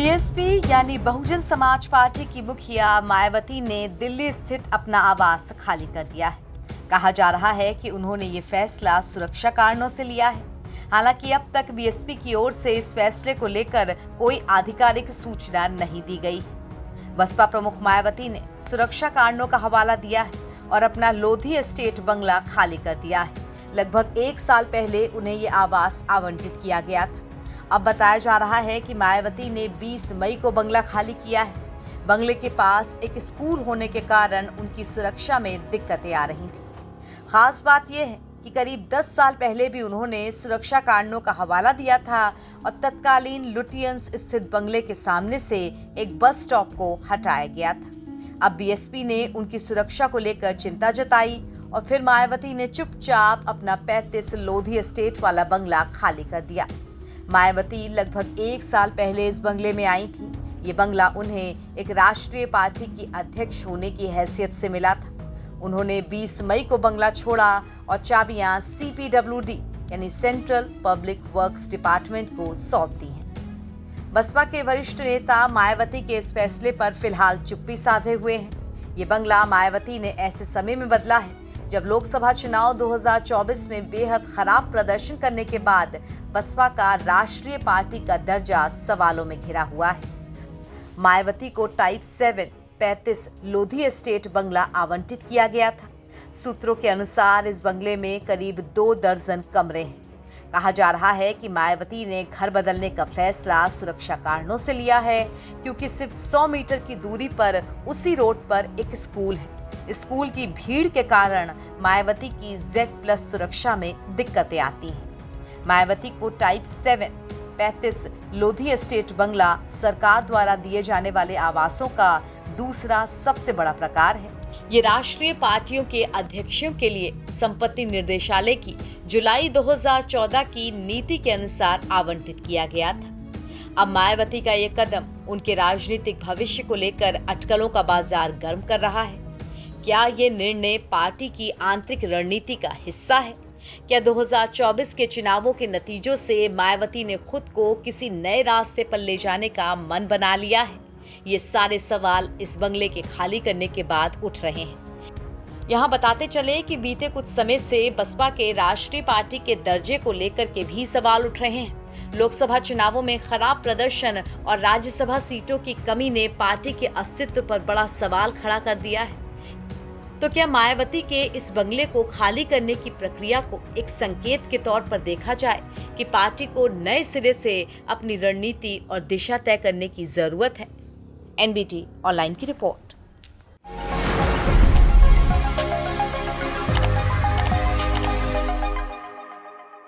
BSP यानी Bahujan Samaj party की मुखिया मायावती ने दिल्ली स्थित अपना आवास खाली कर दिया है। कहा जा रहा है कि उन्होंने ये फैसला सुरक्षा कारणों से लिया है। हालांकि अब तक बीएसपी की ओर से इस फैसले को लेकर कोई आधिकारिक सूचना नहीं दी गई। बसपा प्रमुख मायावती ने सुरक्षा कारणों का हवाला दिया है और अपना लोधी एस्टेट बंगला खाली कर दिया है। लगभग 1 साल पहले उन्हें ये आवास आवंटित किया गया था। अब बताया जा रहा है कि मायावती ने 20 मई को बंगला खाली किया है। बंगले के पास एक स्कूल होने के कारण उनकी सुरक्षा में दिक्कतें आ रही थी। खास बात यह है कि करीब 10 साल पहले भी उन्होंने सुरक्षा कारणों का हवाला दिया था और तत्कालीन लुटियंस स्थित बंगले के सामने से एक बस स्टॉप को हटाया गया था। अब बीएसपी ने उनकी सुरक्षा को लेकर चिंता जताई और फिर मायावती ने चुपचाप अपना 35 लोधी एस्टेट वाला बंगला खाली कर दिया। मायावती लगभग 1 साल पहले इस बंगले में आई थी। ये बंगला उन्हें एक राष्ट्रीय पार्टी की अध्यक्ष होने की हैसियत से मिला था। उन्होंने 20 मई को बंगला छोड़ा और चाबियां CPWD यानी सेंट्रल पब्लिक वर्क्स डिपार्टमेंट को सौंप दी हैं। बसपा के वरिष्ठ नेता मायावती के इस फैसले पर फिलहाल चुप्पी साधे हुए हैं। ये बंगला मायावती ने ऐसे समय में बदला है जब लोकसभा चुनाव 2024 में बेहद खराब प्रदर्शन करने के बाद बसपा का राष्ट्रीय पार्टी का दर्जा सवालों में घिरा हुआ है। मायावती को टाइप 7 35 लोधी एस्टेट बंगला आवंटित किया गया था। सूत्रों के अनुसार इस बंगले में करीब 2 दर्जन कमरे हैं। कहा जा रहा है कि मायावती ने घर बदलने का फैसला सुरक्षा कारणों से लिया है क्योंकि सिर्फ 100 मीटर की दूरी पर उसी रोड पर एक स्कूल है। स्कूल की भीड़ के कारण मायावती की Z+ सुरक्षा में दिक्कतें आती हैं। मायावती को टाइप 7 35 लोधी एस्टेट बंगला सरकार द्वारा दिए जाने वाले आवासों का दूसरा सबसे बड़ा प्रकार है। ये राष्ट्रीय पार्टियों के अध्यक्षों के लिए संपत्ति निर्देशालय की जुलाई 2014 की नीति के अनुसार आवंटित किया गया था। अब मायावती का ये कदम उनके राजनीतिक भविष्य को लेकर अटकलों का बाजार गर्म कर रहा है। क्या ये निर्णय पार्टी की आंतरिक रणनीति का हिस्सा है? क्या 2024 के चुनावों के नतीजों से मायावती ने खुद को किसी नए रास्ते पर ले जाने का मन बना लिया है? ये सारे सवाल इस बंगले के खाली करने के बाद उठ रहे हैं। यहाँ बताते चले कि बीते कुछ समय से बसपा के राष्ट्रीय पार्टी के दर्जे को लेकर के भी सवाल उठ रहे हैं। लोकसभा चुनावों में खराब प्रदर्शन और राज्यसभा सीटों की कमी ने पार्टी के अस्तित्व पर बड़ा सवाल खड़ा कर दिया है। तो क्या मायावती के इस बंगले को खाली करने की प्रक्रिया को एक संकेत के तौर पर देखा जाए कि पार्टी को नए सिरे से अपनी रणनीति और दिशा तय करने की जरूरत है? NBT ऑनलाइन की रिपोर्ट।